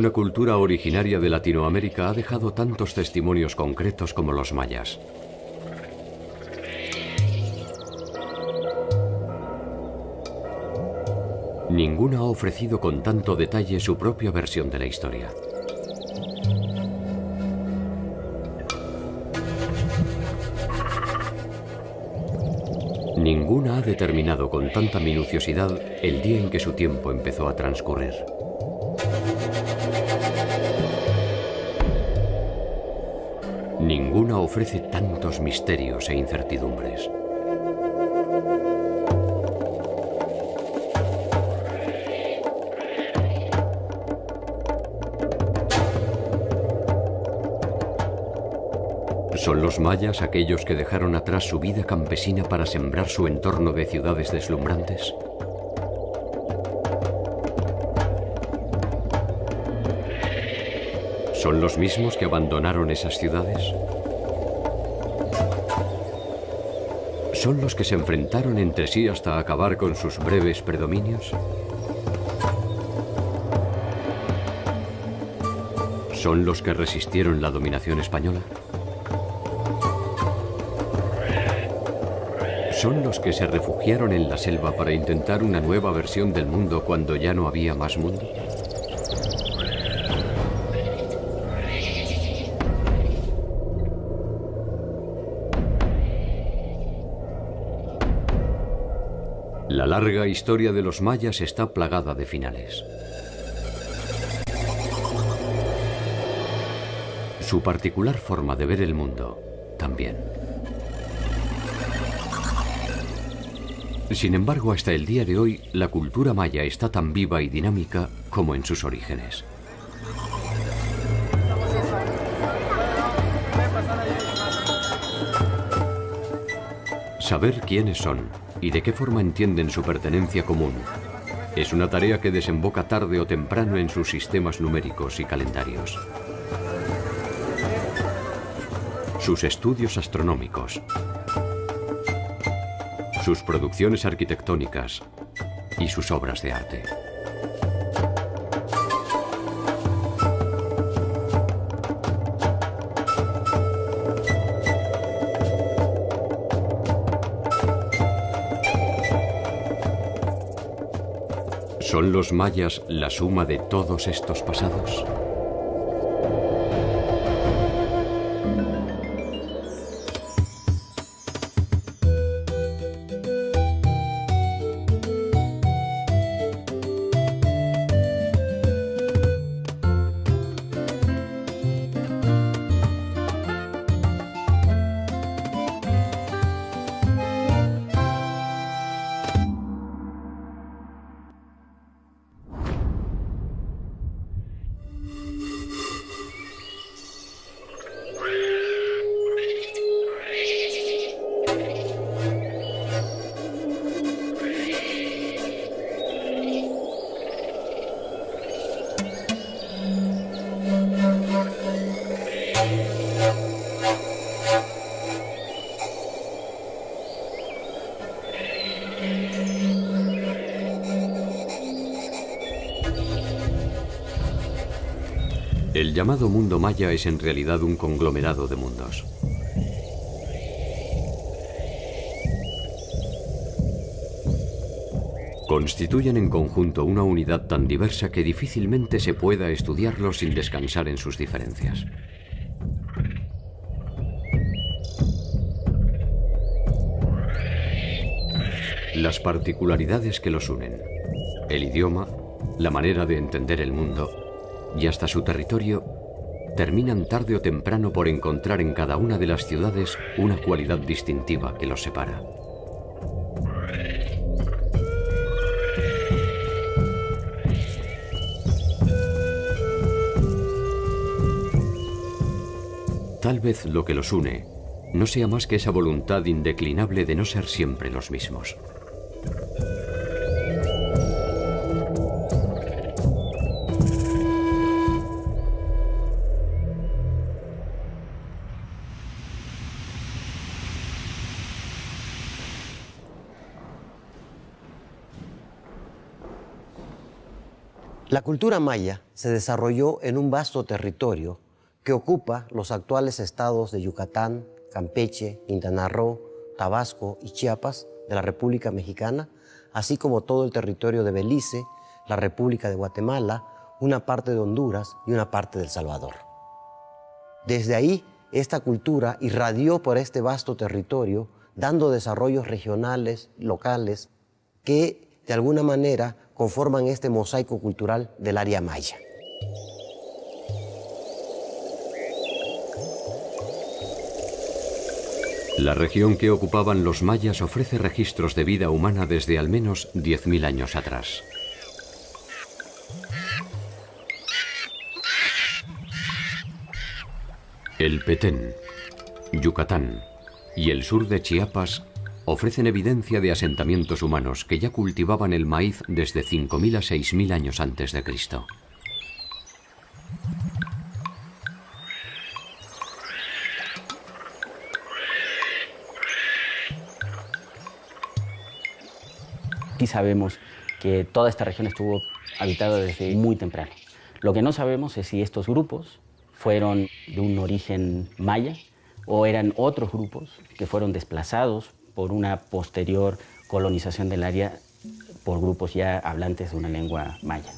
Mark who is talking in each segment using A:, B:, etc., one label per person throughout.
A: Ninguna cultura originaria de Latinoamérica ha dejado tantos testimonios concretos como los mayas. Ninguna ha ofrecido con tanto detalle su propia versión de la historia. Ninguna ha determinado con tanta minuciosidad el día en que su tiempo empezó a transcurrir. Ninguna ofrece tantos misterios e incertidumbres. ¿Son los mayas aquellos que dejaron atrás su vida campesina para sembrar su entorno de ciudades deslumbrantes? ¿Son los mismos que abandonaron esas ciudades? ¿Son los que se enfrentaron entre sí hasta acabar con sus breves predominios? ¿Son los que resistieron la dominación española? ¿Son los que se refugiaron en la selva para intentar una nueva versión del mundo cuando ya no había más mundo? La larga historia de los mayas está plagada de finales. Su particular forma de ver el mundo también. Sin embargo, hasta el día de hoy, la cultura maya está tan viva y dinámica como en sus orígenes. Saber quiénes son y de qué forma entienden su pertenencia común es una tarea que desemboca tarde o temprano en sus sistemas numéricos y calendarios. Sus estudios astronómicos, sus producciones arquitectónicas y sus obras de arte. ¿Son los mayas la suma de todos estos pasados? El llamado mundo maya es en realidad un conglomerado de mundos. Constituyen en conjunto una unidad tan diversa que difícilmente se pueda estudiarlos sin descansar en sus diferencias. Las particularidades que los unen, el idioma, la manera de entender el mundo y hasta su territorio, terminan tarde o temprano por encontrar en cada una de las ciudades una cualidad distintiva que los separa. Tal vez lo que los une no sea más que esa voluntad indeclinable de no ser siempre los mismos.
B: La cultura maya se desarrolló en un vasto territorio que ocupa los actuales estados de Yucatán, Campeche, Quintana Roo, Tabasco y Chiapas de la República Mexicana, así como todo el territorio de Belice, la República de Guatemala, una parte de Honduras y una parte de El Salvador. Desde ahí, esta cultura irradió por este vasto territorio, dando desarrollos regionales, locales, que de alguna manera conforman este mosaico cultural del área maya.
A: La región que ocupaban los mayas ofrece registros de vida humana desde al menos 10.000 años atrás. El Petén, Yucatán y el sur de Chiapas ofrecen evidencia de asentamientos humanos que ya cultivaban el maíz desde 5.000 a 6.000 años antes de Cristo.
C: Sí sabemos que toda esta región estuvo habitada desde muy temprano. Lo que no sabemos es si estos grupos fueron de un origen maya o eran otros grupos que fueron desplazados por una posterior colonización del área por grupos ya hablantes de una lengua maya.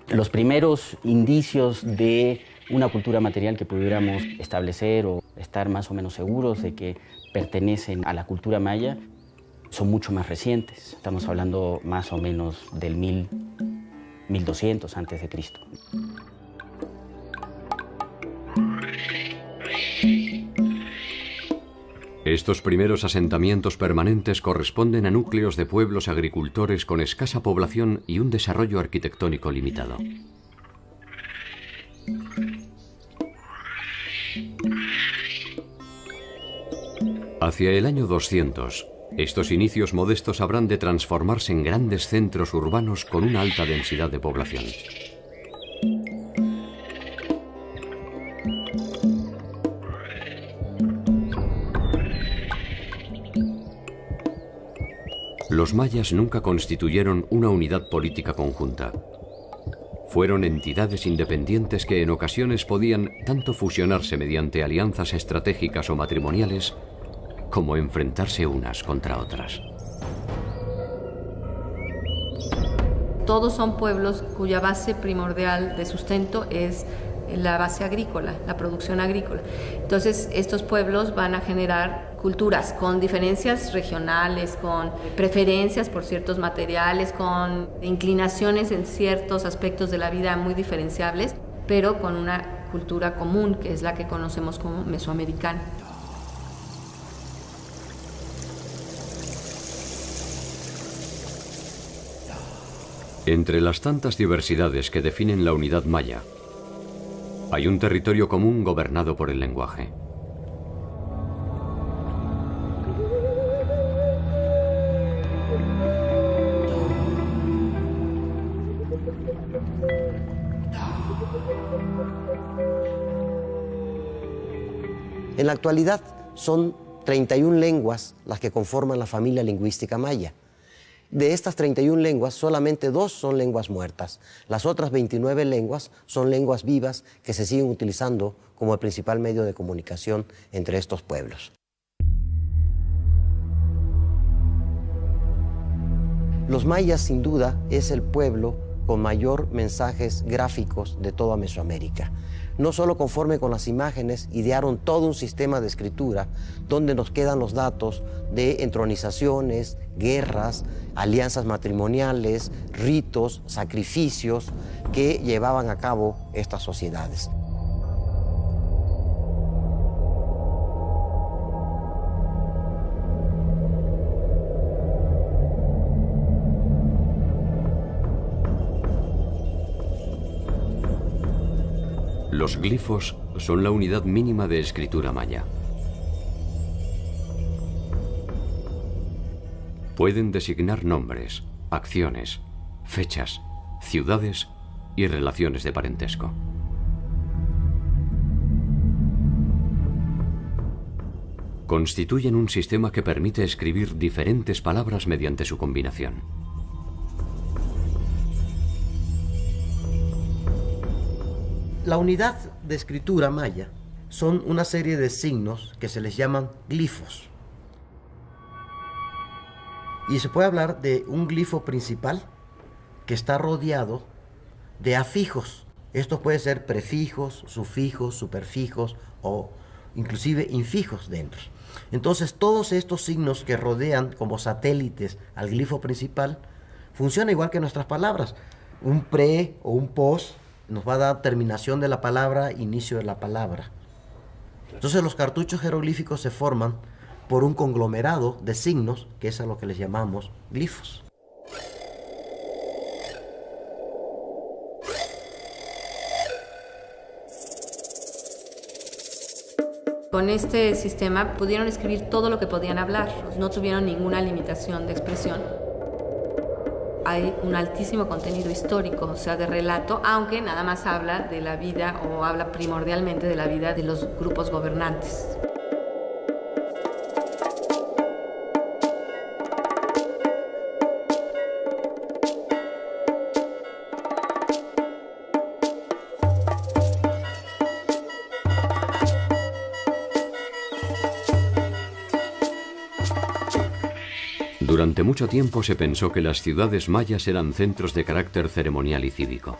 C: Los primeros indicios de una cultura material que pudiéramos establecer o estar más o menos seguros de que pertenecen a la cultura maya son mucho más recientes. Estamos hablando más o menos del 1200 antes de Cristo.
A: Estos primeros asentamientos permanentes corresponden a núcleos de pueblos agricultores con escasa población y un desarrollo arquitectónico limitado. Hacia el año 200, estos inicios modestos habrán de transformarse en grandes centros urbanos con una alta densidad de población. Los mayas nunca constituyeron una unidad política conjunta. Fueron entidades independientes que en ocasiones podían tanto fusionarse mediante alianzas estratégicas o matrimoniales, como enfrentarse unas contra otras.
D: Todos son pueblos cuya base primordial de sustento es la base agrícola, la producción agrícola. Entonces, estos pueblos van a generar culturas con diferencias regionales, con preferencias por ciertos materiales, con inclinaciones en ciertos aspectos de la vida muy diferenciables, pero con una cultura común, que es la que conocemos como mesoamericana.
A: Entre las tantas diversidades que definen la unidad maya, hay un territorio común gobernado por el lenguaje.
B: En la actualidad son 31 lenguas las que conforman la familia lingüística maya. De estas 31 lenguas, solamente 2 son lenguas muertas. Las otras 29 lenguas son lenguas vivas que se siguen utilizando como el principal medio de comunicación entre estos pueblos. Los mayas, sin duda, es el pueblo con mayor mensajes gráficos de toda Mesoamérica. No solo conforme con las imágenes, idearon todo un sistema de escritura donde nos quedan los datos de entronizaciones, guerras, alianzas matrimoniales, ritos, sacrificios que llevaban a cabo estas sociedades.
A: Los glifos son la unidad mínima de escritura maya. Pueden designar nombres, acciones, fechas, ciudades y relaciones de parentesco. constituyen un sistema que permite escribir diferentes palabras mediante su combinación.
B: La unidad de escritura maya son una serie de signos que se les llaman glifos. Y se puede hablar de un glifo principal que está rodeado de afijos. Estos pueden ser prefijos, sufijos, superfijos o inclusive infijos dentro. Entonces todos estos signos que rodean como satélites al glifo principal funcionan igual que nuestras palabras. Un pre o un pos nos va a dar terminación de la palabra, inicio de la palabra. Entonces los cartuchos jeroglíficos se forman por un conglomerado de signos, que es a lo que les llamamos glifos.
D: Con este sistema pudieron escribir todo lo que podían hablar, no tuvieron ninguna limitación de expresión. Hay un altísimo contenido histórico, o sea, de relato, aunque nada más habla de la vida o habla primordialmente de la vida de los grupos gobernantes.
A: Durante mucho tiempo se pensó que las ciudades mayas eran centros de carácter ceremonial y cívico,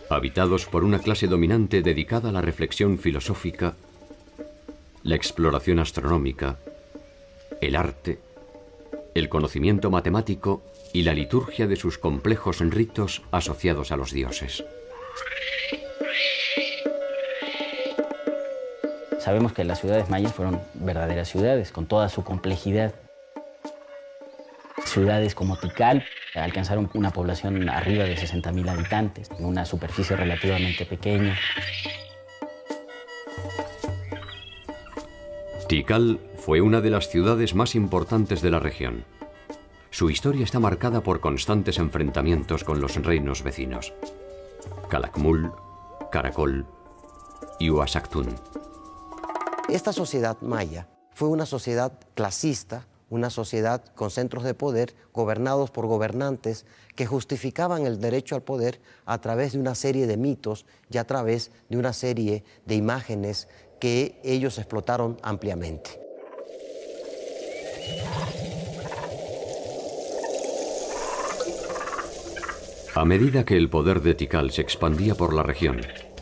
A: habitados por una clase dominante dedicada a la reflexión filosófica, la exploración astronómica, el arte, el conocimiento matemático y la liturgia de sus complejos ritos asociados a los dioses.
C: Sabemos que las ciudades mayas fueron verdaderas ciudades, con toda su complejidad. Ciudades como Tikal alcanzaron una población arriba de 60.000 habitantes, en una superficie relativamente pequeña.
A: Tikal fue una de las ciudades más importantes de la región. Su historia está marcada por constantes enfrentamientos con los reinos vecinos: Calakmul, Caracol y Uaxactún.
B: Esta sociedad maya fue una sociedad clasista, una sociedad con centros de poder gobernados por gobernantes que justificaban el derecho al poder a través de una serie de mitos y a través de una serie de imágenes que ellos explotaron ampliamente.
A: A medida que el poder de Tikal se expandía por la región,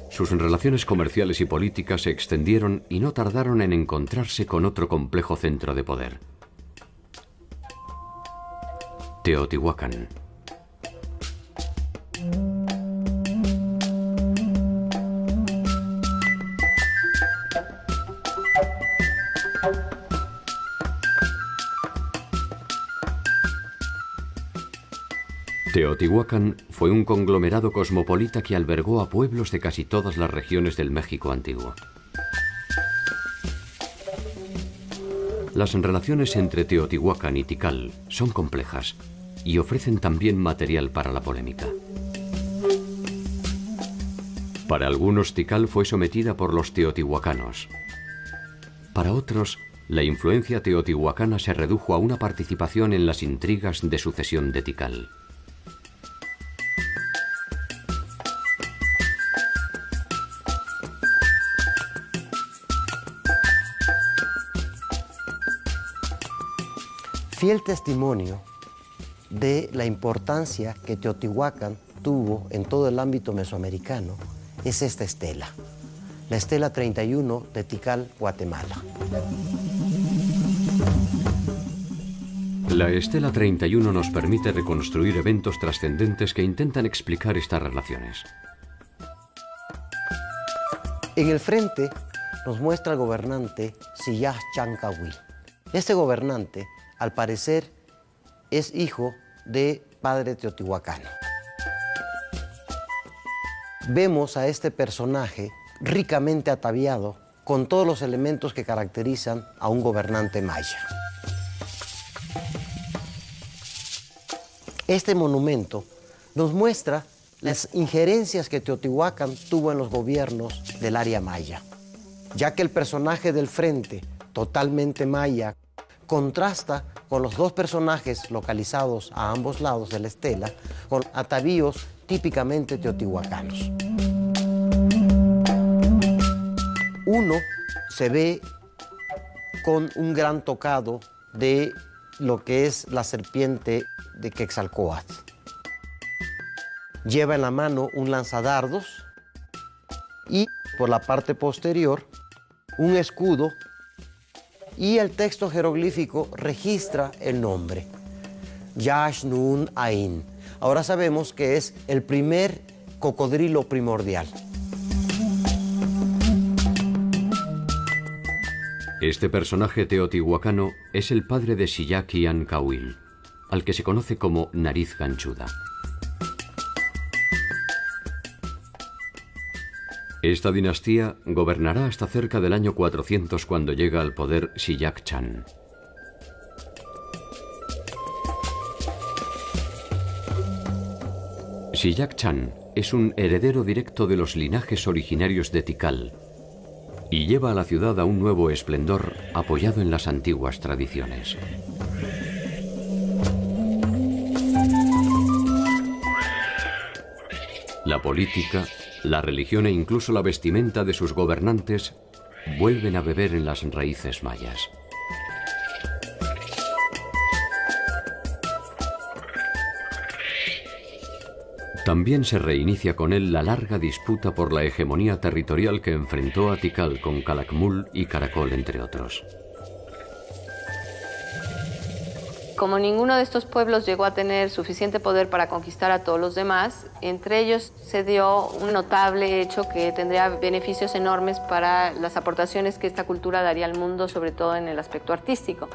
A: sus relaciones comerciales y políticas se extendieron y no tardaron en encontrarse con otro complejo centro de poder: Teotihuacán. Teotihuacán fue un conglomerado cosmopolita que albergó a pueblos de casi todas las regiones del México antiguo. Las relaciones entre Teotihuacán y Tikal son complejas y ofrecen también material para la polémica. Para algunos, Tikal fue sometida por los teotihuacanos. Para otros, la influencia teotihuacana se redujo a una participación en las intrigas de sucesión de Tikal.
B: Fiel testimonio de la importancia que Teotihuacán tuvo en todo el ámbito mesoamericano es esta estela, la estela 31 de Tikal, Guatemala.
A: La estela 31 nos permite reconstruir eventos trascendentes que intentan explicar estas relaciones.
B: En el frente nos muestra el gobernante Siyaj Chancahuil. Este gobernante, al parecer, es hijo de padre teotihuacano. Vemos a este personaje ricamente ataviado con todos los elementos que caracterizan a un gobernante maya. Este monumento nos muestra las injerencias que Teotihuacán tuvo en los gobiernos del área maya. ya que el personaje del frente, totalmente maya, contrasta con los dos personajes localizados a ambos lados de la estela, con atavíos típicamente teotihuacanos. Uno se ve con un gran tocado de lo que es la serpiente de Quetzalcóatl. Lleva en la mano un lanzadardos y por la parte posterior un escudo, y el texto jeroglífico registra el nombre, Yash Nun Ain. Ahora sabemos que es el primer cocodrilo primordial.
A: Este personaje teotihuacano es el padre de Xillac-Ian-Cawil, al que se conoce como Nariz Ganchuda. Esta dinastía gobernará hasta cerca del año 400, cuando llega al poder Xillac-Chan. Xillac-Chan es un heredero directo de los linajes originarios de Tikal y lleva a la ciudad a un nuevo esplendor apoyado en las antiguas tradiciones. La política, la religión e incluso la vestimenta de sus gobernantes vuelven a beber en las raíces mayas. También se reinicia con él la larga disputa por la hegemonía territorial que enfrentó a Tikal con Calakmul y Caracol, entre otros.
D: Como ninguno de estos pueblos llegó a tener suficiente poder para conquistar a todos los demás, entre ellos se dio un notable hecho que tendría beneficios enormes para las aportaciones que esta cultura daría al mundo, sobre todo en el aspecto artístico.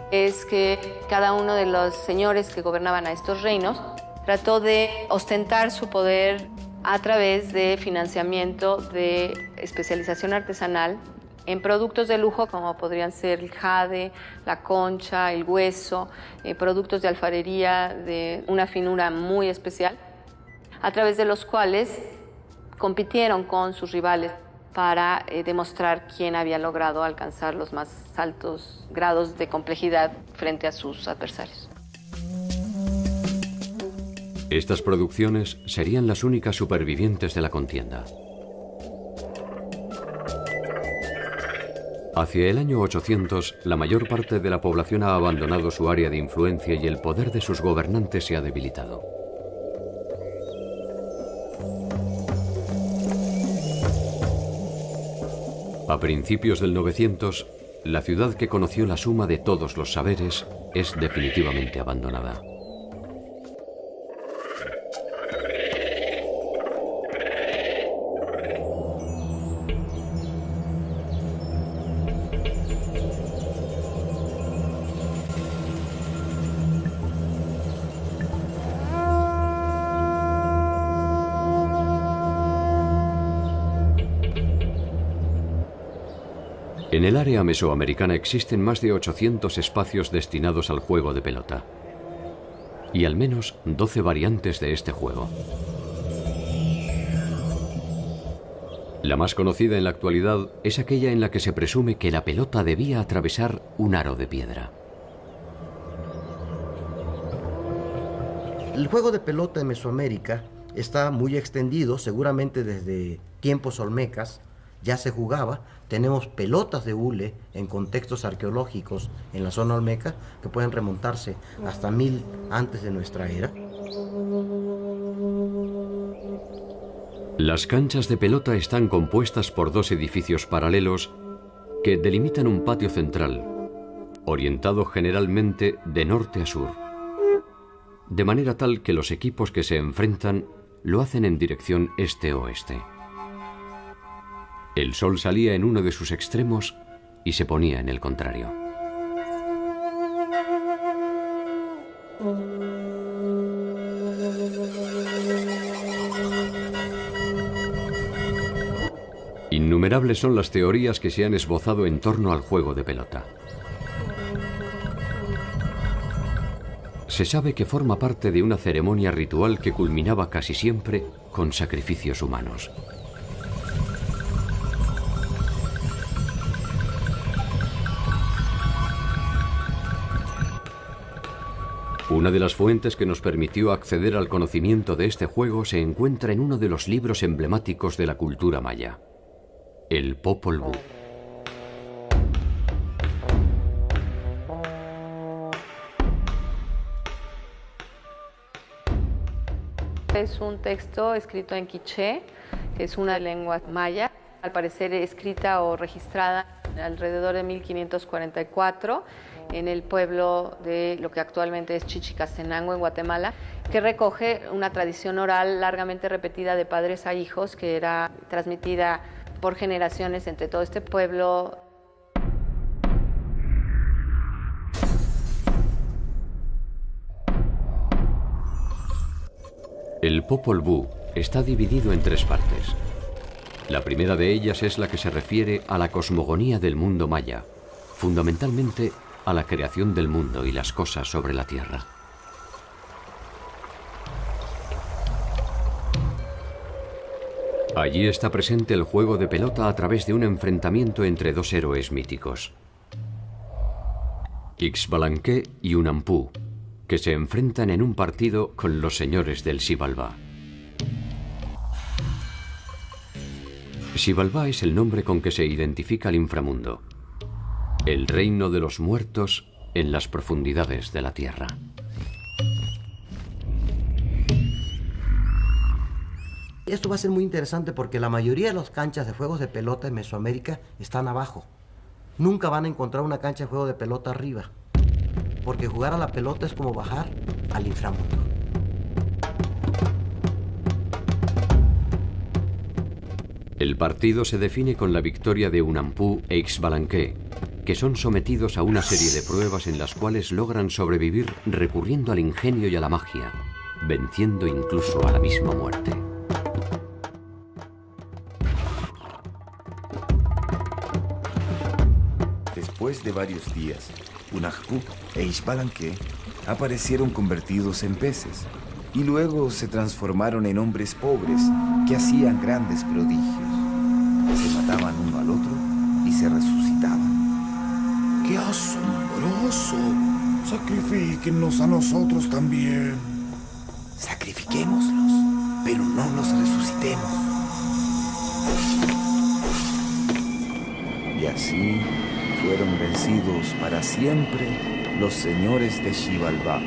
D: Es que cada uno de los señores que gobernaban a estos reinos trató de ostentar su poder a través de financiamiento de especialización artesanal en productos de lujo como podrían ser el jade, la concha, el hueso, productos de alfarería de una finura muy especial, a través de los cuales compitieron con sus rivales para demostrar quién había logrado alcanzar los más altos grados de complejidad frente a sus adversarios.
A: Estas producciones serían las únicas supervivientes de la contienda. Hacia el año 800, la mayor parte de la población ha abandonado su área de influencia y el poder de sus gobernantes se ha debilitado. A principios del 900, la ciudad que conoció la suma de todos los saberes es definitivamente abandonada. En el área mesoamericana existen más de 800 espacios destinados al juego de pelota y al menos 12 variantes de este juego. La más conocida en la actualidad es aquella en la que se presume que la pelota debía atravesar un aro de piedra.
B: El juego de pelota en Mesoamérica está muy extendido, seguramente desde tiempos olmecas ya se jugaba. Tenemos pelotas de hule en contextos arqueológicos en la zona olmeca que pueden remontarse hasta 1000 antes de nuestra era.
A: Las canchas de pelota están compuestas por dos edificios paralelos que delimitan un patio central, orientado generalmente de norte a sur, de manera tal que los equipos que se enfrentan lo hacen en dirección este-oeste. El sol salía en uno de sus extremos y se ponía en el contrario. Innumerables son las teorías que se han esbozado en torno al juego de pelota. Se sabe que forma parte de una ceremonia ritual que culminaba casi siempre con sacrificios humanos. Una de las fuentes que nos permitió acceder al conocimiento de este juego se encuentra en uno de los libros emblemáticos de la cultura maya, el Popol Vuh.
D: Es un texto escrito en quiché, que es una lengua maya, al parecer escrita o registrada alrededor de 1544 en el pueblo de lo que actualmente es Chichicastenango, en Guatemala, que recoge una tradición oral largamente repetida de padres a hijos, que era transmitida por generaciones entre todo este pueblo.
A: El Popol Vuh está dividido en 3 partes. La primera de ellas es la que se refiere a la cosmogonía del mundo maya, fundamentalmente a la creación del mundo y las cosas sobre la tierra. Allí está presente el juego de pelota a través de un enfrentamiento entre 2 héroes míticos, Ixbalanque y Unampu, que se enfrentan en un partido con los señores del Xibalbá. Xibalbá es el nombre con que se identifica el inframundo, el reino de los muertos en las profundidades de la tierra.
B: Esto va a ser muy interesante porque la mayoría de las canchas de juegos de pelota en Mesoamérica están abajo. Nunca van a encontrar una cancha de juego de pelota arriba, porque jugar a la pelota es como bajar al inframundo.
A: El partido se define con la victoria de Unampu e Ixbalanque, que son sometidos a una serie de pruebas en las cuales logran sobrevivir recurriendo al ingenio y a la magia, venciendo incluso a la misma muerte.
E: Después de varios días, Unampu e Ixbalanque aparecieron convertidos en peces y luego se transformaron en hombres pobres que hacían grandes prodigios. Se mataban uno al otro y se resucitaban.
F: ¡Qué asombroso! Sacrifíquennos a nosotros también.
E: Sacrifiquémoslos, pero no los resucitemos. Y así fueron vencidos para siempre los señores de Xibalbá.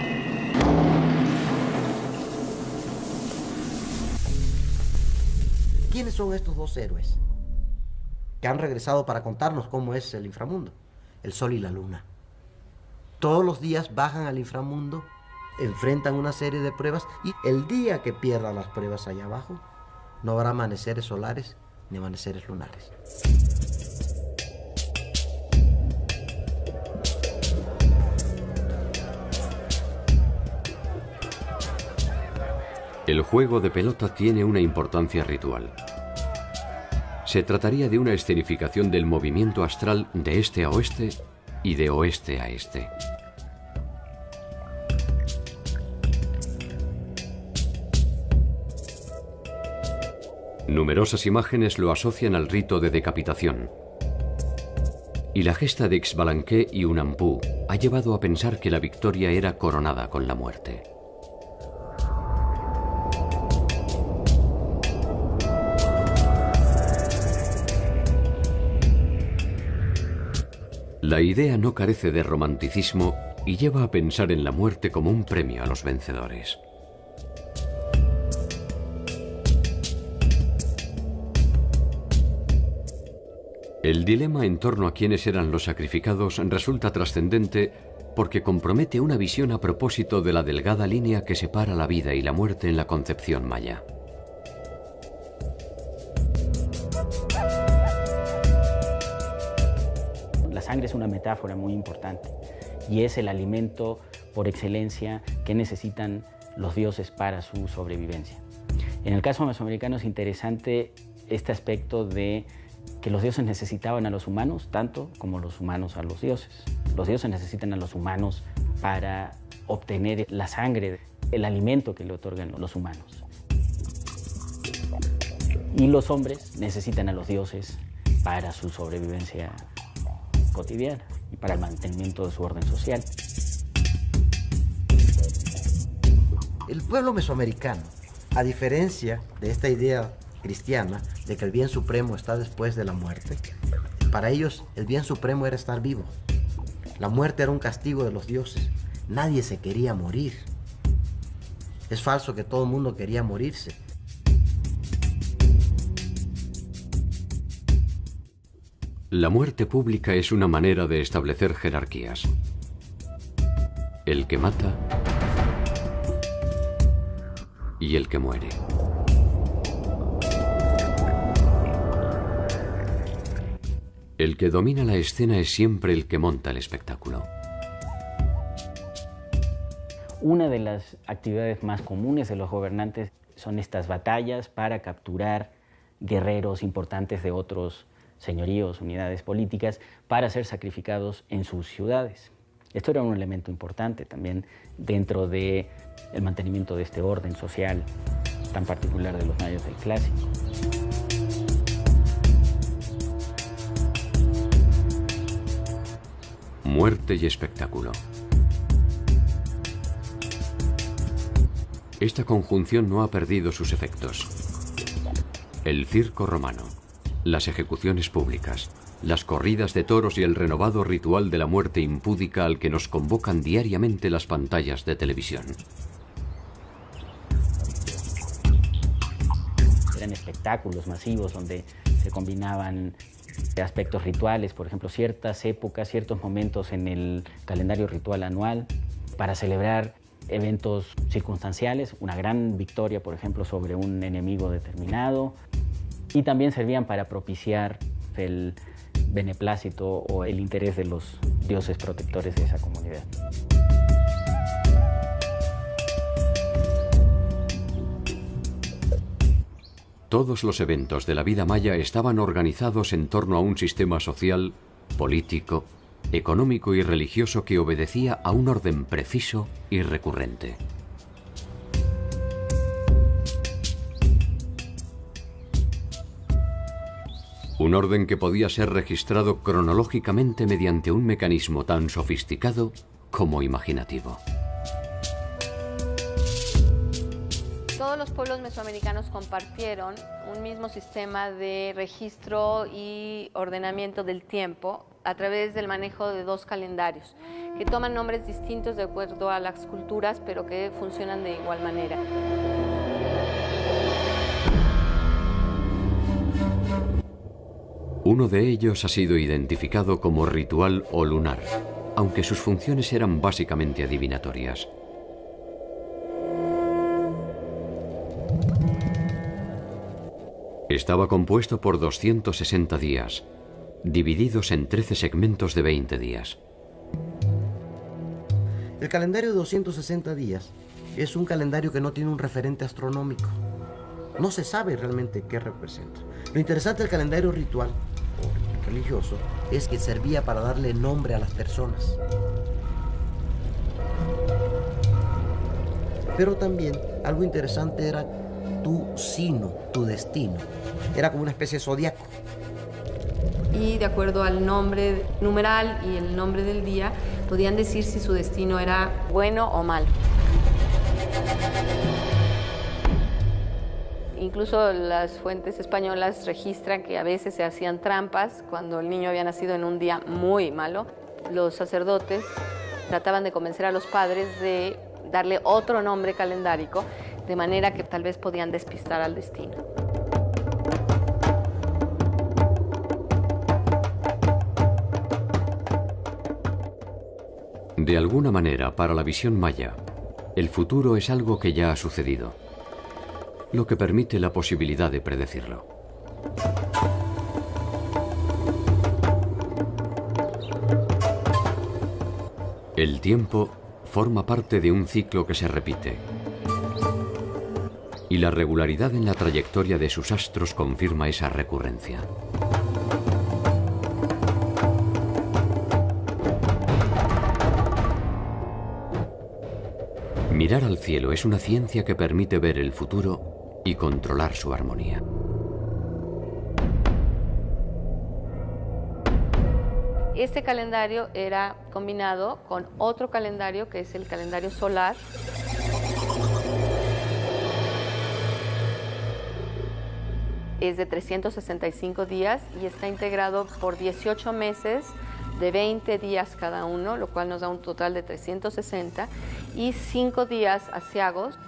B: ¿Quiénes son estos 2 héroes que han regresado para contarnos cómo es el inframundo? El sol y la luna. Todos los días bajan al inframundo, enfrentan una serie de pruebas y el día que pierdan las pruebas allá abajo, no habrá amaneceres solares ni amaneceres lunares.
A: El juego de pelota tiene una importancia ritual. Se trataría de una escenificación del movimiento astral de este a oeste y de oeste a este. Numerosas imágenes lo asocian al rito de decapitación. Y la gesta de Ixbalanque y Unampu ha llevado a pensar que la victoria era coronada con la muerte. La idea no carece de romanticismo y lleva a pensar en la muerte como un premio a los vencedores. El dilema en torno a quiénes eran los sacrificados resulta trascendente porque compromete una visión a propósito de la delgada línea que separa la vida y la muerte en la concepción maya.
C: La sangre es una metáfora muy importante y es el alimento por excelencia que necesitan los dioses para su sobrevivencia. En el caso mesoamericano es interesante este aspecto de que los dioses necesitaban a los humanos tanto como los humanos a los dioses. Los dioses necesitan a los humanos para obtener la sangre, el alimento que le otorgan los humanos. Y los hombres necesitan a los dioses para su sobrevivencia cotidiana y para el mantenimiento de su orden social.
B: El pueblo mesoamericano, a diferencia de esta idea cristiana de que el bien supremo está después de la muerte, para ellos el bien supremo era estar vivo. La muerte era un castigo de los dioses. Nadie se quería morir. Es falso que todo el mundo quería morirse.
A: La muerte pública es una manera de establecer jerarquías. El que mata y el que muere. El que domina la escena es siempre el que monta el espectáculo.
C: Una de las actividades más comunes de los gobernantes son estas batallas para capturar guerreros importantes de otros señoríos, unidades políticas, para ser sacrificados en sus ciudades. Esto era un elemento importante también dentro del mantenimiento de este orden social tan particular de los mayas del Clásico.
A: Muerte y espectáculo. Esta conjunción no ha perdido sus efectos. El circo romano, las ejecuciones públicas, las corridas de toros y el renovado ritual de la muerte impúdica al que nos convocan diariamente las pantallas de televisión.
C: Eran espectáculos masivos donde se combinaban aspectos rituales, por ejemplo, ciertas épocas, ciertos momentos en el calendario ritual anual para celebrar eventos circunstanciales, una gran victoria, por ejemplo, sobre un enemigo determinado, y también servían para propiciar el beneplácito o el interés de los dioses protectores de esa comunidad.
A: Todos los eventos de la vida maya estaban organizados en torno a un sistema social, político, económico y religioso que obedecía a un orden preciso y recurrente. Un orden que podía ser registrado cronológicamente mediante un mecanismo tan sofisticado como imaginativo.
D: Todos los pueblos mesoamericanos compartieron un mismo sistema de registro y ordenamiento del tiempo a través del manejo de dos calendarios, que toman nombres distintos de acuerdo a las culturas, pero que funcionan de igual manera.
A: Uno de ellos ha sido identificado como ritual o lunar, aunque sus funciones eran básicamente adivinatorias. Estaba compuesto por 260 días, divididos en 13 segmentos de 20 días.
B: El calendario de 260 días es un calendario que no tiene un referente astronómico. No se sabe realmente qué representa. Lo interesante del calendario ritual o religioso es que servía para darle nombre a las personas. Pero también algo interesante era tu sino, tu destino. Era como una especie de zodiaco.
D: Y de acuerdo al nombre numeral y el nombre del día, podían decir si su destino era bueno o malo. Incluso las fuentes españolas registran que a veces se hacían trampas cuando el niño había nacido en un día muy malo. Los sacerdotes trataban de convencer a los padres de darle otro nombre calendárico, de manera que tal vez podían despistar al destino.
A: De alguna manera, para la visión maya, el futuro es algo que ya ha sucedido, lo que permite la posibilidad de predecirlo. El tiempo forma parte de un ciclo que se repite, y la regularidad en la trayectoria de sus astros confirma esa recurrencia. Mirar al cielo es una ciencia que permite ver el futuro y controlar su armonía.
D: Este calendario era combinado con otro calendario que es el calendario solar. es de 365 días y está integrado por 18 meses de 20 días cada uno, lo cual nos da un total de 360, y 5 días aciagos,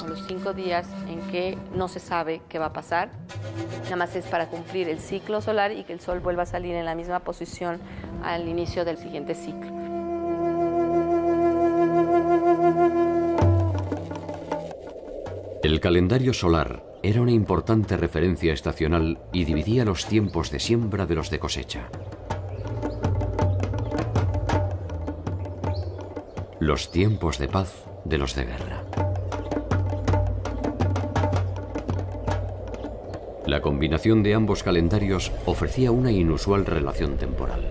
D: o los 5 días en que no se sabe qué va a pasar. Nada más es para cumplir el ciclo solar y que el Sol vuelva a salir en la misma posición al inicio del siguiente ciclo.
A: El calendario solar era una importante referencia estacional y dividía los tiempos de siembra de los de cosecha. Los tiempos de paz de los de guerra. La combinación de ambos calendarios ofrecía una inusual relación temporal.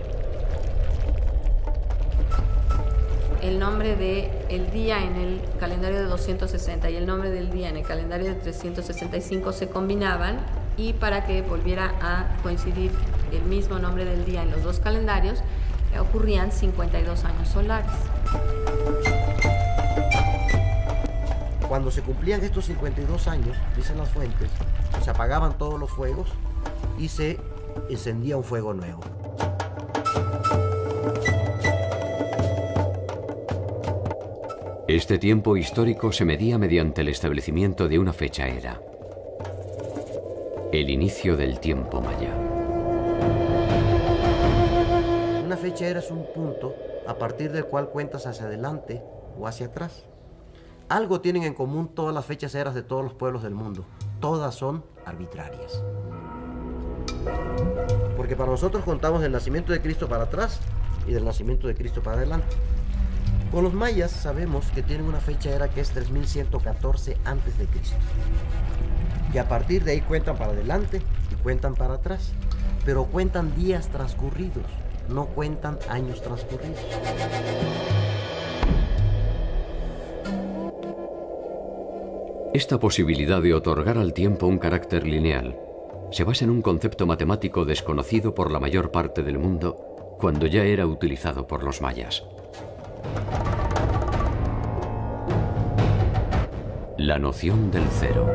D: El nombre del día en el calendario de 260 y el nombre del día en el calendario de 365 se combinaban, y para que volviera a coincidir el mismo nombre del día en los dos calendarios, ocurrían 52 años solares.
B: Cuando se cumplían estos 52 años, dicen las fuentes, se apagaban todos los fuegos y se encendía un fuego nuevo.
A: Este tiempo histórico se medía mediante el establecimiento de una fecha era: el inicio del tiempo maya.
B: Una fecha era es un punto a partir del cual cuentas hacia adelante o hacia atrás. Algo tienen en común todas las fechas eras de todos los pueblos del mundo. Todas son arbitrarias. Porque para nosotros contamos del nacimiento de Cristo para atrás y del nacimiento de Cristo para adelante. Con los mayas sabemos que tienen una fecha era que es 3114 antes de Cristo. Y a partir de ahí cuentan para adelante y cuentan para atrás. Pero cuentan días transcurridos, no cuentan años transcurridos.
A: Esta posibilidad de otorgar al tiempo un carácter lineal se basa en un concepto matemático desconocido por la mayor parte del mundo cuando ya era utilizado por los mayas. La noción del cero.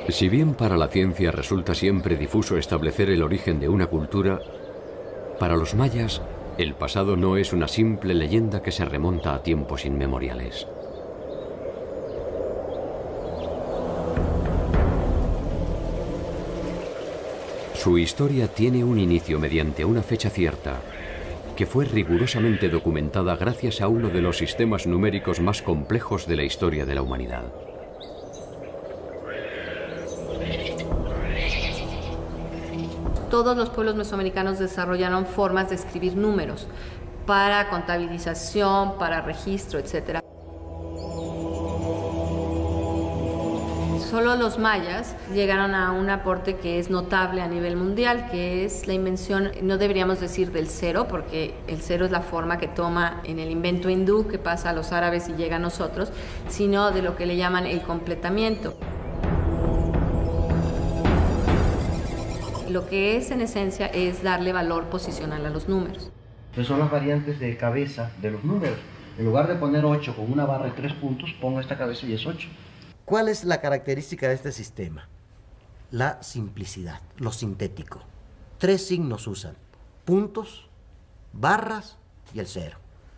A: Si bien para la ciencia resulta siempre difuso establecer el origen de una cultura, para los mayas el pasado no es una simple leyenda que se remonta a tiempos inmemoriales. Su historia tiene un inicio mediante una fecha cierta, que fue rigurosamente documentada gracias a uno de los sistemas numéricos más complejos de la historia de la humanidad.
D: Todos los pueblos mesoamericanos desarrollaron formas de escribir números para contabilización, para registro, etc. Solo los mayas llegaron a un aporte que es notable a nivel mundial, que es la invención, no deberíamos decir del cero, porque el cero es la forma que toma en el invento hindú, que pasa a los árabes y llega a nosotros, sino de lo que le llaman el completamiento. Lo que es en esencia es darle valor posicional a los números.
B: Estas son las variantes de cabeza de los números. En lugar de poner 8 con una barra de 3 puntos, pongo esta cabeza y es 8. ¿Cuál es la característica de este sistema? La simplicidad, lo sintético. 3 signos usan: puntos, barras y el cero.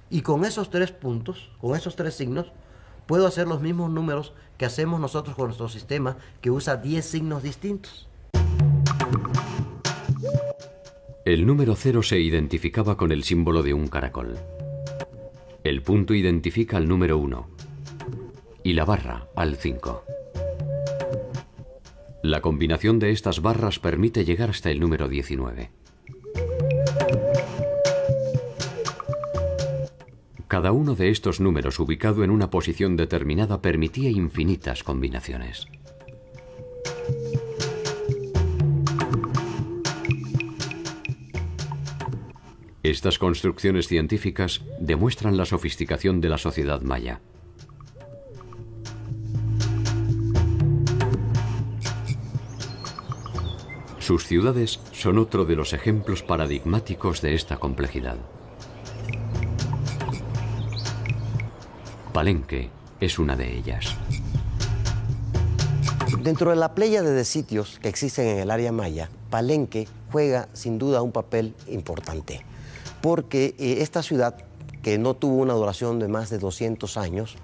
B: Y con esos 3 puntos, con esos 3 signos, puedo hacer los mismos números que hacemos nosotros con nuestro sistema, que usa 10 signos distintos.
A: El número 0 se identificaba con el símbolo de un caracol. El punto identifica al número 1 y la barra al 5. La combinación de estas barras permite llegar hasta el número 19. Cada uno de estos números ubicado en una posición determinada permitía infinitas combinaciones. Estas construcciones científicas demuestran la sofisticación de la sociedad maya. Sus ciudades son otro de los ejemplos paradigmáticos de esta complejidad. Palenque es una de ellas.
B: Dentro de la pléyade de sitios que existen en el área maya, Palenque juega sin duda un papel importante, porque esta ciudad, que no tuvo una duración de más de 200 años,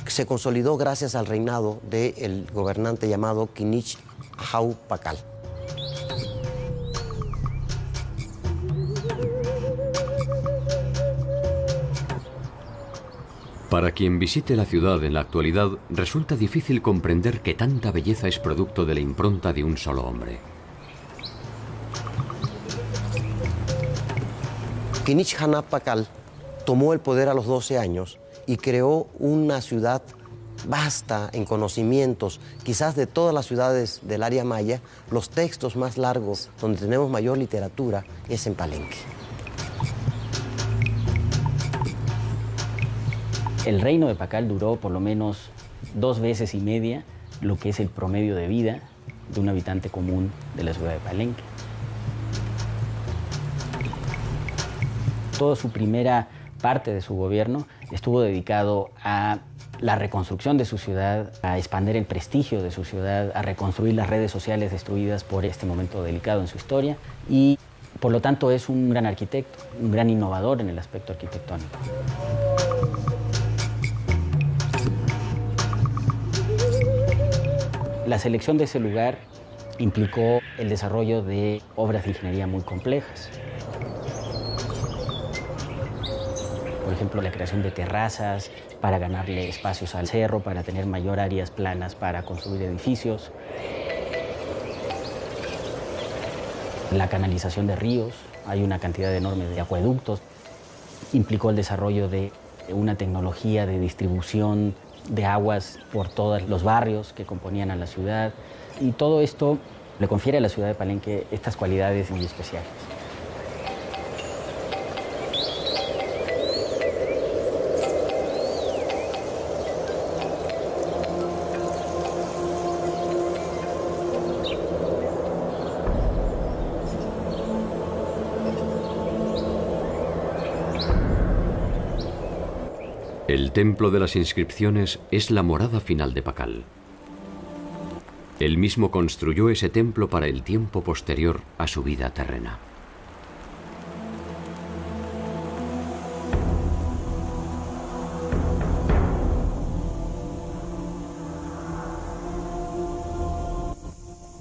B: se consolidó gracias al reinado del gobernante llamado Kinich Ahau Pakal.
A: Para quien visite la ciudad en la actualidad, resulta difícil comprender que tanta belleza es producto de la impronta de un solo hombre.
B: Kinich Ahau Pakal tomó el poder a los 12 años y creó una ciudad vasta en conocimientos, quizás de todas las ciudades del área maya. Los textos más largos, donde tenemos mayor literatura, es en Palenque.
C: El reino de Pakal duró por lo menos 2 veces y media lo que es el promedio de vida de un habitante común de la ciudad de Palenque. Toda su primera parte de su gobierno estuvo dedicado a la reconstrucción de su ciudad, a expandir el prestigio de su ciudad, a reconstruir las redes sociales destruidas por este momento delicado en su historia, y por lo tanto es un gran arquitecto, un gran innovador en el aspecto arquitectónico. La selección de ese lugar implicó el desarrollo de obras de ingeniería muy complejas. Por ejemplo, la creación de terrazas para ganarle espacios al cerro, para tener mayor áreas planas para construir edificios. La canalización de ríos, hay una cantidad enorme de acueductos. Implicó el desarrollo de una tecnología de distribución de aguas por todos los barrios que componían a la ciudad, y todo esto le confiere a la ciudad de Palenque estas cualidades muy especiales.
A: El templo de las inscripciones es la morada final de Pakal. Él mismo construyó ese templo para el tiempo posterior a su vida terrena.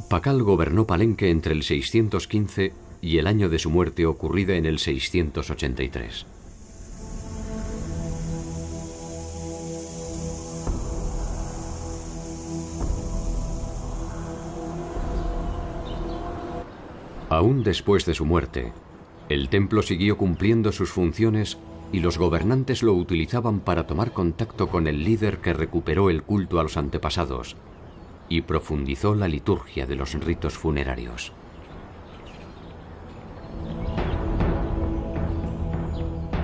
A: Pakal gobernó Palenque entre el 615 y el año de su muerte, ocurrida en el 683. Aún después de su muerte, el templo siguió cumpliendo sus funciones y los gobernantes lo utilizaban para tomar contacto con el líder que recuperó el culto a los antepasados y profundizó la liturgia de los ritos funerarios.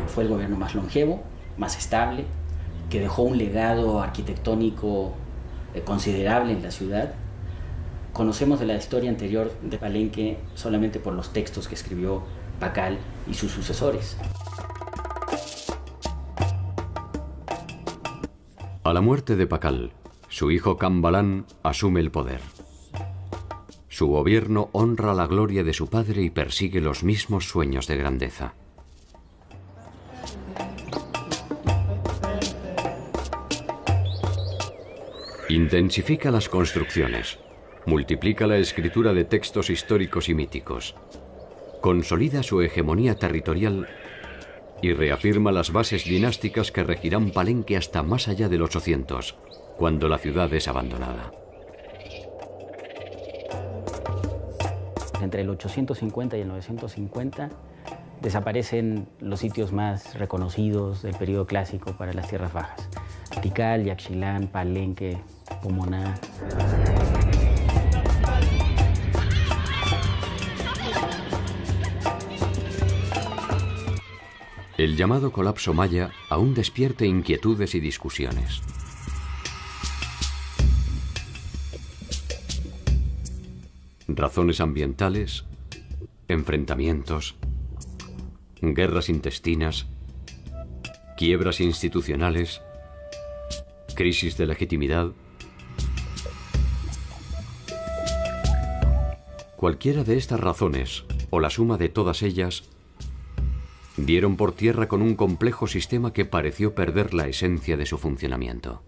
C: Fue el gobierno más longevo, más estable, que dejó un legado arquitectónico considerable en la ciudad. Conocemos de la historia anterior de Palenque solamente por los textos que escribió Pakal y sus sucesores.
A: A la muerte de Pakal, su hijo Kambalán asume el poder. Su gobierno honra la gloria de su padre y persigue los mismos sueños de grandeza. Intensifica las construcciones. Multiplica la escritura de textos históricos y míticos, consolida su hegemonía territorial y reafirma las bases dinásticas que regirán Palenque hasta más allá del 800, cuando la ciudad es abandonada.
C: Entre el 850 y el 950 desaparecen los sitios más reconocidos del periodo clásico para las tierras bajas: Tikal, Yaxchilán, Palenque, Pumoná.
A: El llamado colapso maya aún despierta inquietudes y discusiones. Razones ambientales, enfrentamientos, guerras intestinas, quiebras institucionales, crisis de legitimidad. Cualquiera de estas razones, o la suma de todas ellas, dieron por tierra con un complejo sistema que pareció perder la esencia de su funcionamiento.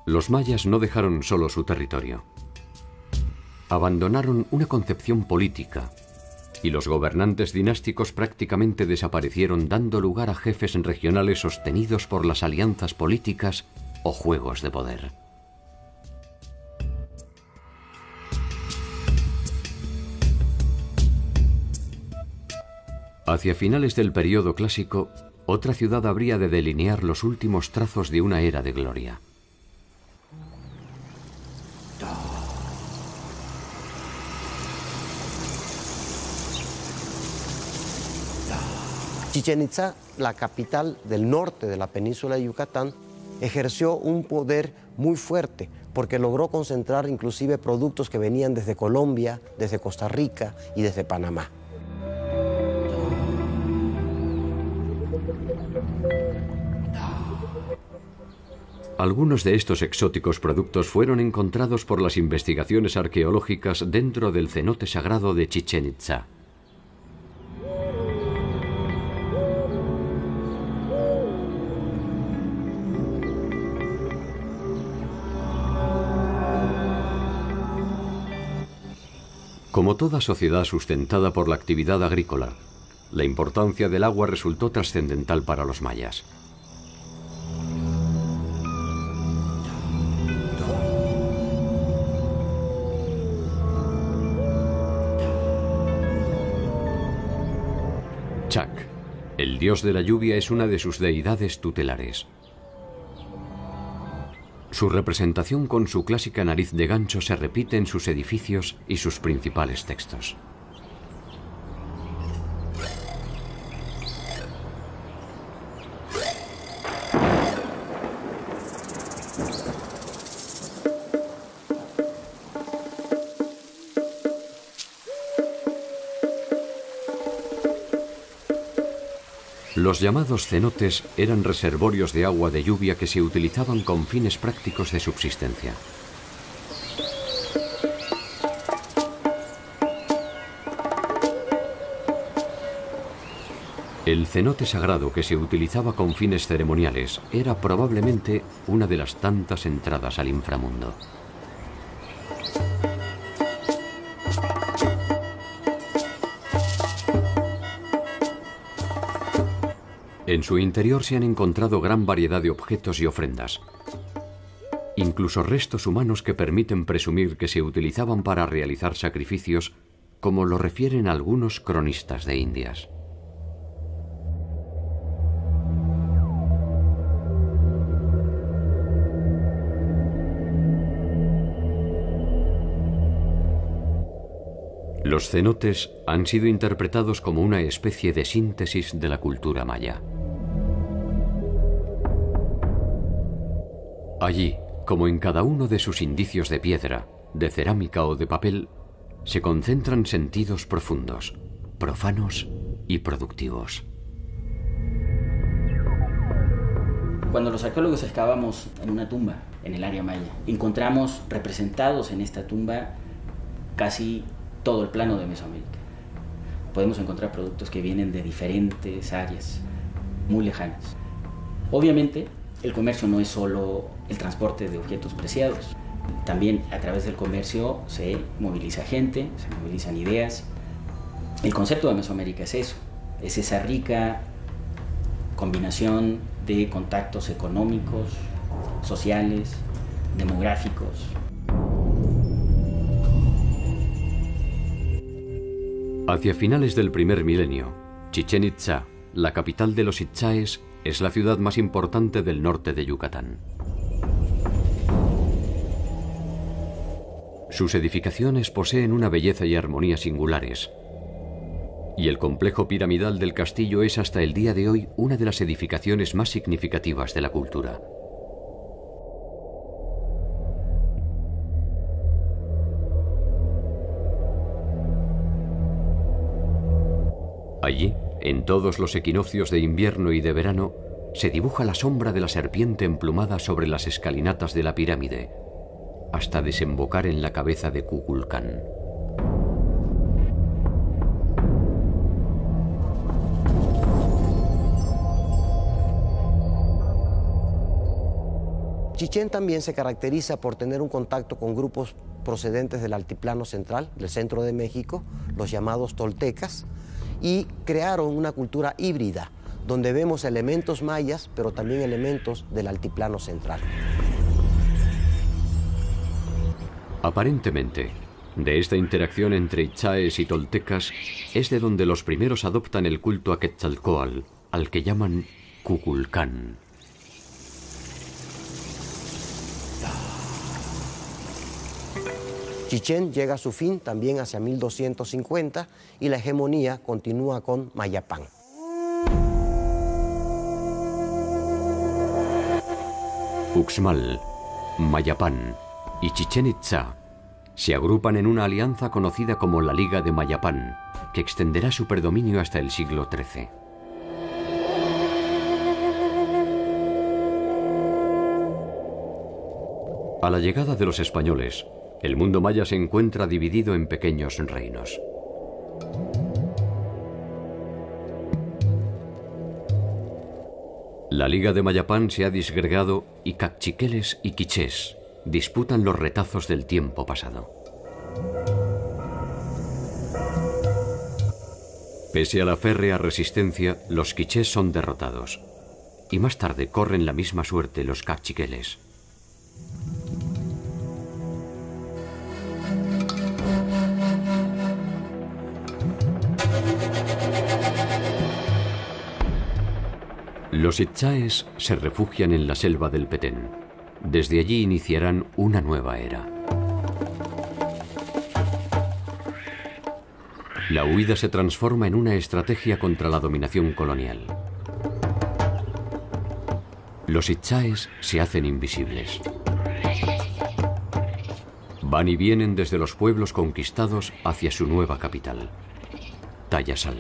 A: Los mayas no dejaron solo su territorio. Abandonaron una concepción política y los gobernantes dinásticos prácticamente desaparecieron, dando lugar a jefes regionales sostenidos por las alianzas políticas o juegos de poder. Hacia finales del período clásico, otra ciudad habría de delinear los últimos trazos de una era de gloria.
B: Chichén Itzá, la capital del norte de la península de Yucatán, ejerció un poder muy fuerte porque logró concentrar inclusive productos que venían desde Colombia, desde Costa Rica y desde Panamá.
A: Algunos de estos exóticos productos fueron encontrados por las investigaciones arqueológicas dentro del cenote sagrado de Chichén Itzá. Como toda sociedad sustentada por la actividad agrícola, la importancia del agua resultó trascendental para los mayas. Chac, el dios de la lluvia, es una de sus deidades tutelares. Su representación con su clásica nariz de gancho se repite en sus edificios y sus principales textos. Los llamados cenotes eran reservorios de agua de lluvia que se utilizaban con fines prácticos de subsistencia. El cenote sagrado que se utilizaba con fines ceremoniales era probablemente una de las tantas entradas al inframundo. En su interior se han encontrado gran variedad de objetos y ofrendas, incluso restos humanos que permiten presumir que se utilizaban para realizar sacrificios, como lo refieren algunos cronistas de Indias. Los cenotes han sido interpretados como una especie de síntesis de la cultura maya. Allí, como en cada uno de sus indicios de piedra, de cerámica o de papel, se concentran sentidos profundos, profanos y productivos.
C: Cuando los arqueólogos excavamos en una tumba en el área maya, encontramos representados en esta tumba casi todo el plano de Mesoamérica. Podemos encontrar productos que vienen de diferentes áreas muy lejanas. Obviamente, el comercio no es solo el transporte de objetos preciados. También a través del comercio se moviliza gente, se movilizan ideas. El concepto de Mesoamérica es eso, es esa rica combinación de contactos económicos, sociales, demográficos.
A: Hacia finales del primer milenio, Chichén Itzá, la capital de los itzáes, es la ciudad más importante del norte de Yucatán. Sus edificaciones poseen una belleza y armonía singulares, y el complejo piramidal del castillo es hasta el día de hoy una de las edificaciones más significativas de la cultura. Allí, en todos los equinoccios de invierno y de verano, se dibuja la sombra de la serpiente emplumada sobre las escalinatas de la pirámide, hasta desembocar en la cabeza de Kukulcán.
B: Chichén también se caracteriza por tener un contacto con grupos procedentes del altiplano central, del centro de México, los llamados toltecas, y crearon una cultura híbrida, donde vemos elementos mayas, pero también elementos del altiplano central.
A: Aparentemente, de esta interacción entre itzáes y toltecas es de donde los primeros adoptan el culto a Quetzalcóatl, al que llaman Kukulcán.
B: Chichén llega a su fin también hacia 1250 y la hegemonía continúa con Mayapán.
A: Uxmal, Mayapán y Chichén Itzá se agrupan en una alianza conocida como la Liga de Mayapán, que extenderá su predominio hasta el siglo XIII. A la llegada de los españoles, el mundo maya se encuentra dividido en pequeños reinos. La Liga de Mayapán se ha disgregado y caciqueles y quichés disputan los retazos del tiempo pasado. Pese a la férrea resistencia, los quichés son derrotados, y más tarde corren la misma suerte los caciqueles. Los itzáes se refugian en la selva del Petén. Desde allí iniciarán una nueva era. La huida se transforma en una estrategia contra la dominación colonial. Los itzáes se hacen invisibles. Van y vienen desde los pueblos conquistados hacia su nueva capital, Tayasal.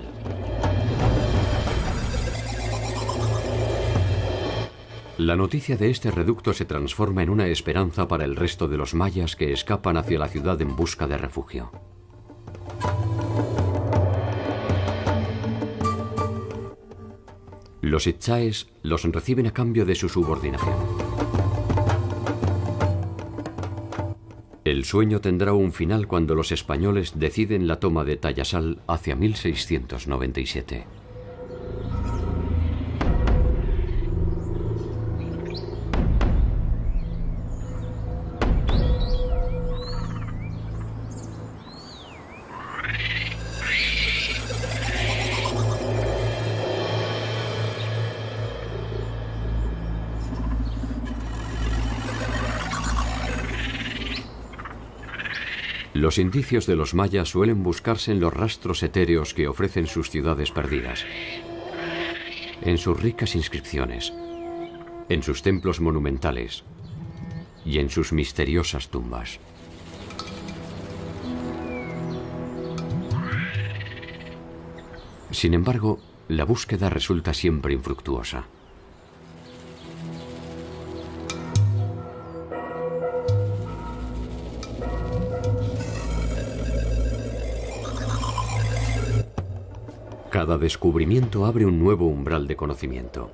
A: La noticia de este reducto se transforma en una esperanza para el resto de los mayas que escapan hacia la ciudad en busca de refugio. Los itzáes los reciben a cambio de su subordinación. El sueño tendrá un final cuando los españoles deciden la toma de Tayasal hacia 1697. Los indicios de los mayas suelen buscarse en los rastros etéreos que ofrecen sus ciudades perdidas, en sus ricas inscripciones, en sus templos monumentales y en sus misteriosas tumbas. Sin embargo, la búsqueda resulta siempre infructuosa. Cada descubrimiento abre un nuevo umbral de conocimiento.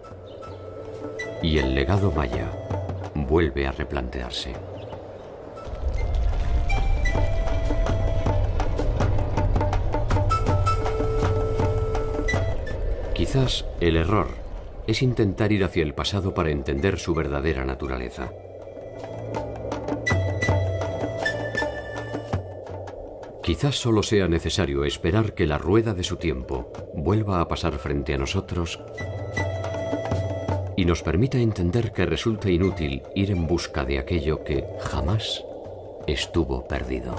A: Y el legado maya vuelve a replantearse. Quizás el error es intentar ir hacia el pasado para entender su verdadera naturaleza. Quizás solo sea necesario esperar que la rueda de su tiempo vuelva a pasar frente a nosotros y nos permita entender que resulta inútil ir en busca de aquello que jamás estuvo perdido.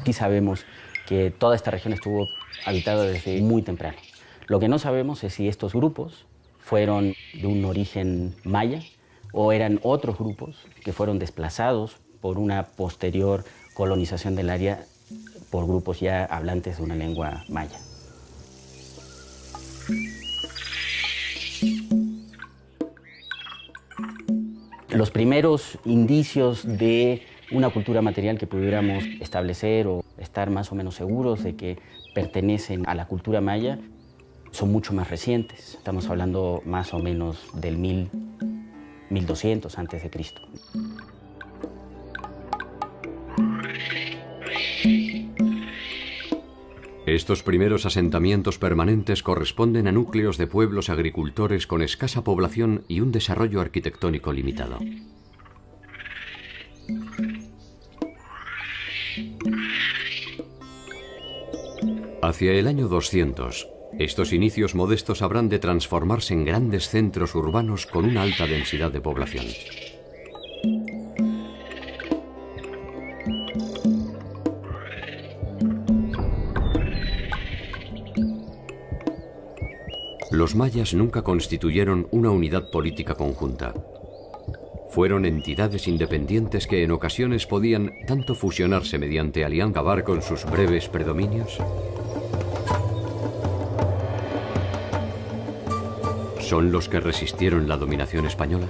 C: Sí sabemos que toda esta región estuvo habitada desde muy temprano. Lo que no sabemos es si estos grupos fueron de un origen maya o eran otros grupos que fueron desplazados por una posterior colonización del área por grupos ya hablantes de una lengua maya. Los primeros indicios de una cultura material que pudiéramos establecer o estar más o menos seguros de que pertenecen a la cultura maya son mucho más recientes. Estamos hablando más o menos del 1200 antes de Cristo.
A: Estos primeros asentamientos permanentes corresponden a núcleos de pueblos agricultores con escasa población y un desarrollo arquitectónico limitado. Hacia el año 200, estos inicios modestos habrán de transformarse en grandes centros urbanos con una alta densidad de población. Los mayas nunca constituyeron una unidad política conjunta. Fueron entidades independientes que en ocasiones podían tanto fusionarse mediante alianza, acabar con sus breves predominios. ¿Son los que resistieron la dominación española?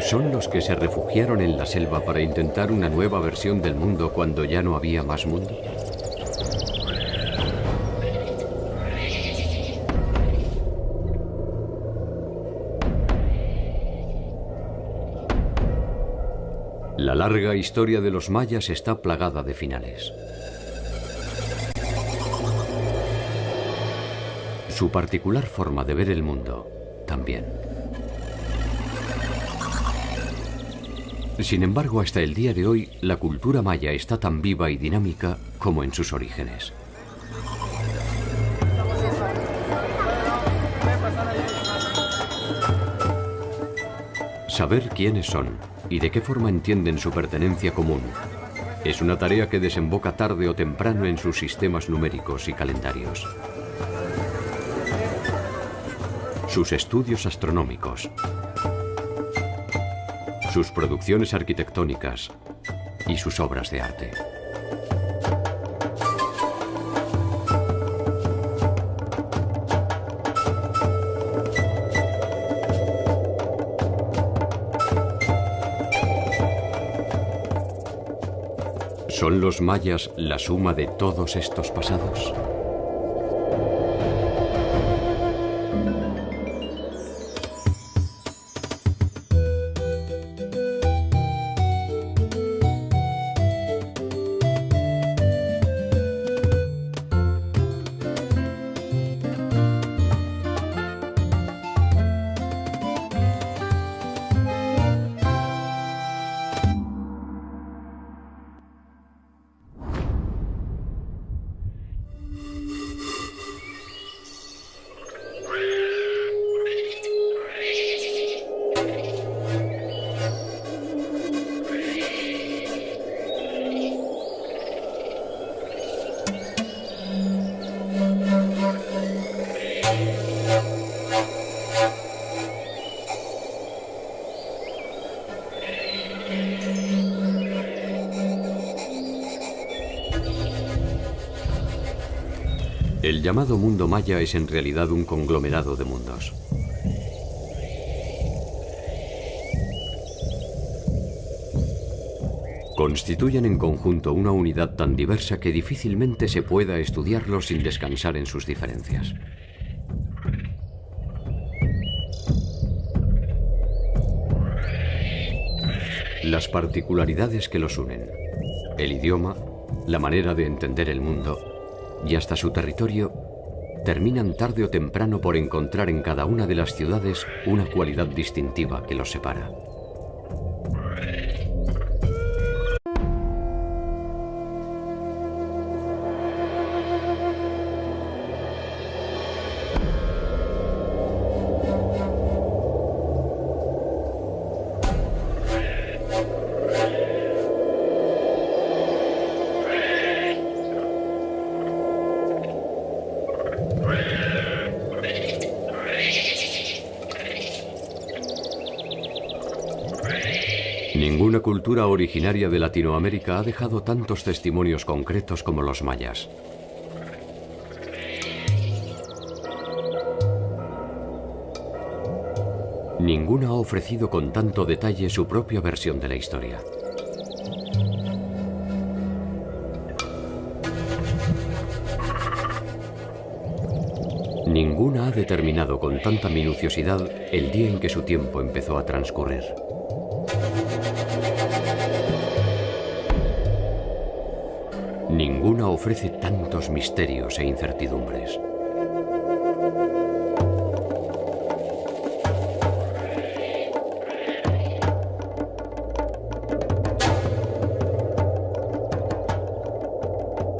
A: ¿Son los que se refugiaron en la selva para intentar una nueva versión del mundo cuando ya no había más mundo? La larga historia de los mayas está plagada de finales. Su particular forma de ver el mundo también. Sin embargo, hasta el día de hoy, la cultura maya está tan viva y dinámica como en sus orígenes. Saber quiénes son y de qué forma entienden su pertenencia común es una tarea que desemboca tarde o temprano en sus sistemas numéricos y calendarios. Sus estudios astronómicos, sus producciones arquitectónicas y sus obras de arte. ¿Son los mayas la suma de todos estos pasados? El llamado mundo maya es en realidad un conglomerado de mundos. Constituyen en conjunto una unidad tan diversa que difícilmente se pueda estudiarlos sin descansar en sus diferencias. Las particularidades que los unen, el idioma, la manera de entender el mundo y hasta su territorio terminan tarde o temprano por encontrar en cada una de las ciudades una cualidad distintiva que los separa. Ninguna cultura originaria de Latinoamérica ha dejado tantos testimonios concretos como los mayas. Ninguna ha ofrecido con tanto detalle su propia versión de la historia. Ninguna ha determinado con tanta minuciosidad el día en que su tiempo empezó a transcurrir. Ninguna ofrece tantos misterios e incertidumbres.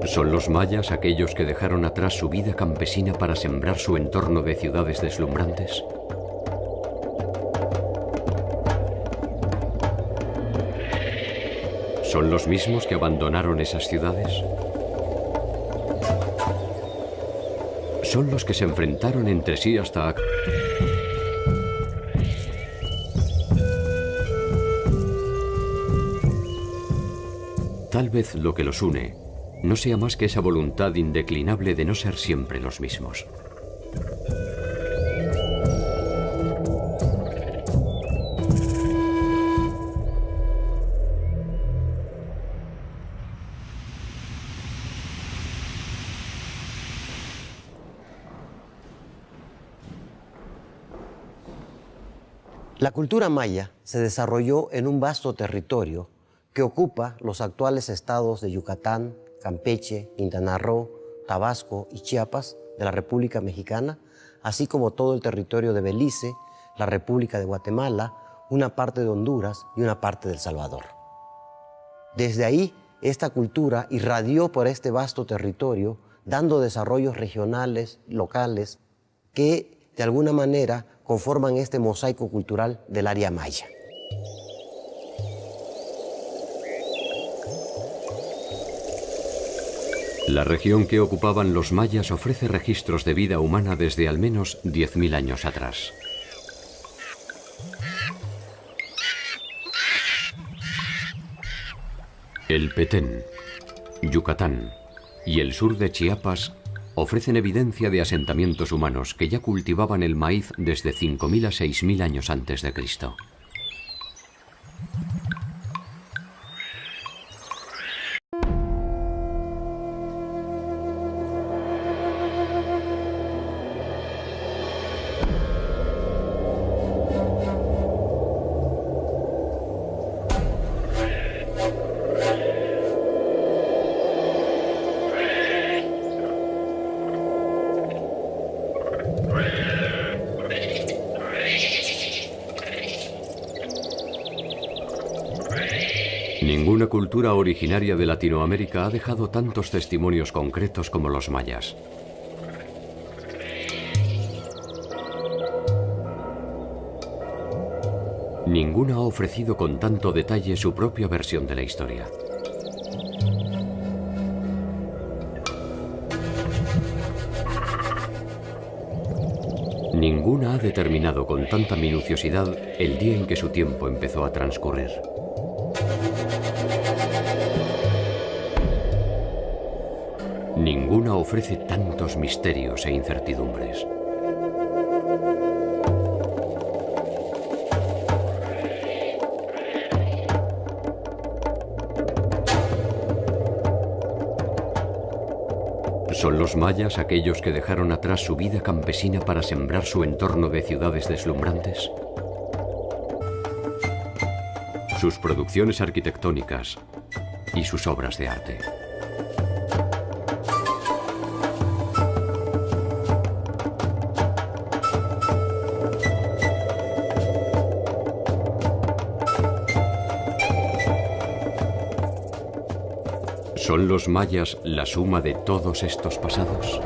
A: ¿Son los mayas aquellos que dejaron atrás su vida campesina para sembrar su entorno de ciudades deslumbrantes? ¿Son los mismos que abandonaron esas ciudades? ¿Son los que se enfrentaron entre sí hasta... Tal vez lo que los une no sea más que esa voluntad indeclinable de no ser siempre los mismos.
B: La cultura maya se desarrolló en un vasto territorio que ocupa los actuales estados de Yucatán, Campeche, Quintana Roo, Tabasco y Chiapas de la República Mexicana, así como todo el territorio de Belice, la República de Guatemala, una parte de Honduras y una parte de El Salvador. Desde ahí, esta cultura irradió por este vasto territorio, dando desarrollos regionales, locales, que de alguna manera conforman este mosaico cultural del área maya.
A: La región que ocupaban los mayas ofrece registros de vida humana desde al menos 10.000 años atrás. El Petén, Yucatán y el sur de Chiapas ofrecen evidencia de asentamientos humanos que ya cultivaban el maíz desde 5.000 a 6.000 años antes de Cristo. Ninguna cultura originaria de Latinoamérica ha dejado tantos testimonios concretos como los mayas. Ninguna ha ofrecido con tanto detalle su propia versión de la historia. Ninguna ha determinado con tanta minuciosidad el día en que su tiempo empezó a transcurrir. Ninguna ofrece tantos misterios e incertidumbres. ¿Son los mayas aquellos que dejaron atrás su vida campesina para sembrar su entorno de ciudades deslumbrantes? Sus producciones arquitectónicas y sus obras de arte. ¿Son los mayas la suma de todos estos pasados?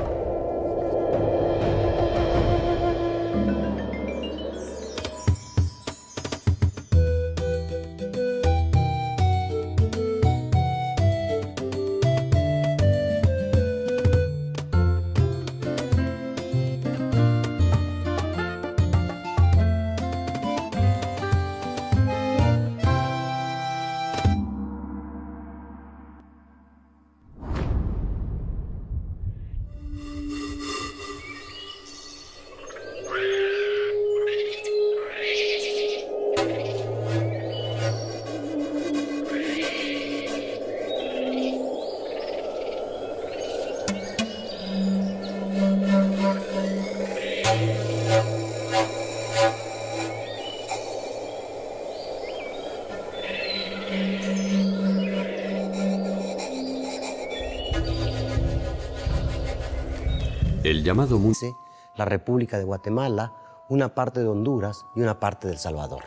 A: El llamado mundo,
B: la República de Guatemala, una parte de Honduras y una parte de El Salvador.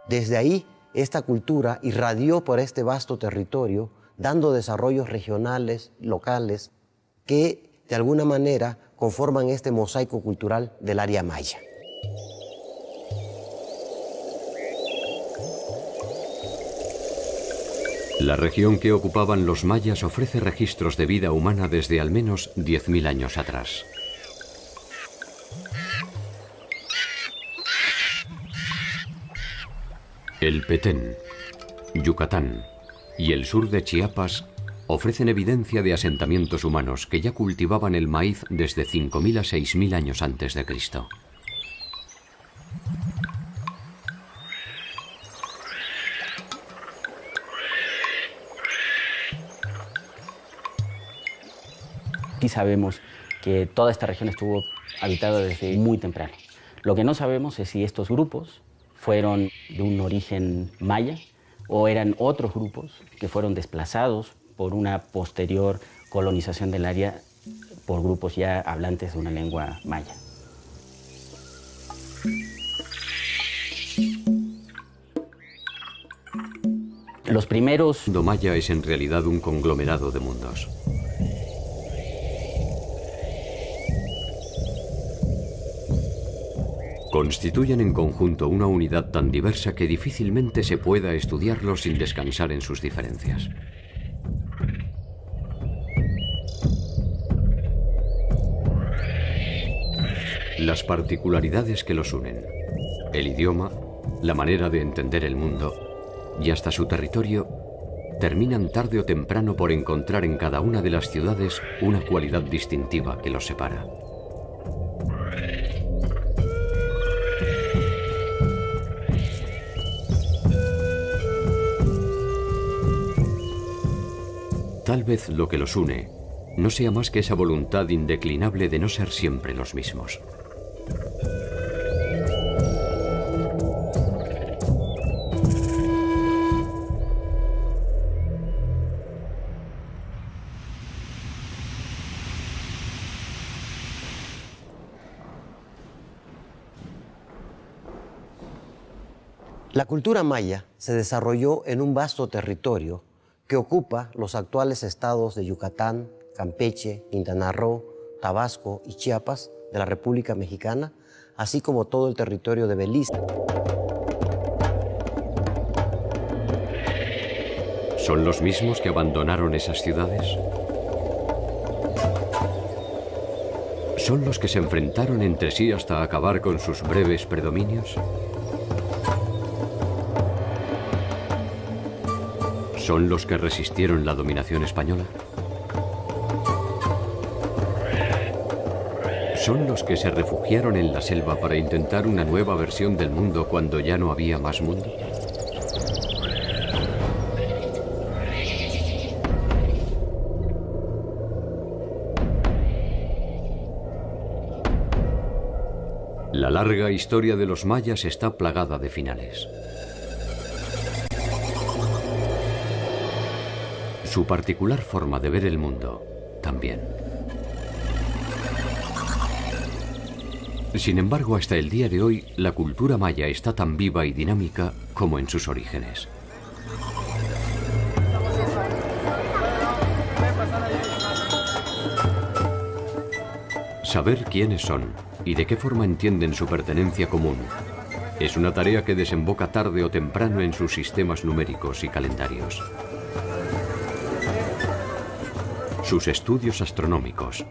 B: Desde ahí, esta cultura irradió por este vasto territorio, dando desarrollos regionales, locales, que de alguna manera conforman este mosaico cultural del área maya.
A: La región que ocupaban los mayas ofrece registros de vida humana desde al menos 10.000 años atrás. El Petén, Yucatán y el sur de Chiapas ofrecen evidencia de asentamientos humanos que ya cultivaban el maíz desde 5.000 a 6.000 años antes de Cristo.
C: Sí sabemos que toda esta región estuvo habitada desde muy temprano. Lo que no sabemos es si estos grupos fueron de un origen maya o eran otros grupos que fueron desplazados por una posterior colonización del área por grupos ya hablantes de una lengua maya. Los primeros...
A: El mundo maya es en realidad un conglomerado de mundos. Constituyen en conjunto una unidad tan diversa que difícilmente se pueda estudiarlo sin descansar en sus diferencias. Las particularidades que los unen, el idioma, la manera de entender el mundo y hasta su territorio, terminan tarde o temprano por encontrar en cada una de las ciudades una cualidad distintiva que los separa. Tal vez lo que los une no sea más que esa voluntad indeclinable de no ser siempre los mismos.
B: La cultura maya se desarrolló en un vasto territorio que ocupa los actuales estados de Yucatán, Campeche, Quintana Roo, Tabasco y Chiapas de la República Mexicana, así como todo el territorio de Belice.
A: ¿Son los mismos que abandonaron esas ciudades? ¿Son los que se enfrentaron entre sí hasta acabar con sus breves predominios? ¿Son los que resistieron la dominación española? ¿Son los que se refugiaron en la selva para intentar una nueva versión del mundo cuando ya no había más mundo? La larga historia de los mayas está plagada de finales. Su particular forma de ver el mundo también. Sin embargo, hasta el día de hoy, la cultura maya está tan viva y dinámica como en sus orígenes. Saber quiénes son y de qué forma entienden su pertenencia común es una tarea que desemboca tarde o temprano en sus sistemas numéricos y calendarios. Sus estudios astronómicos,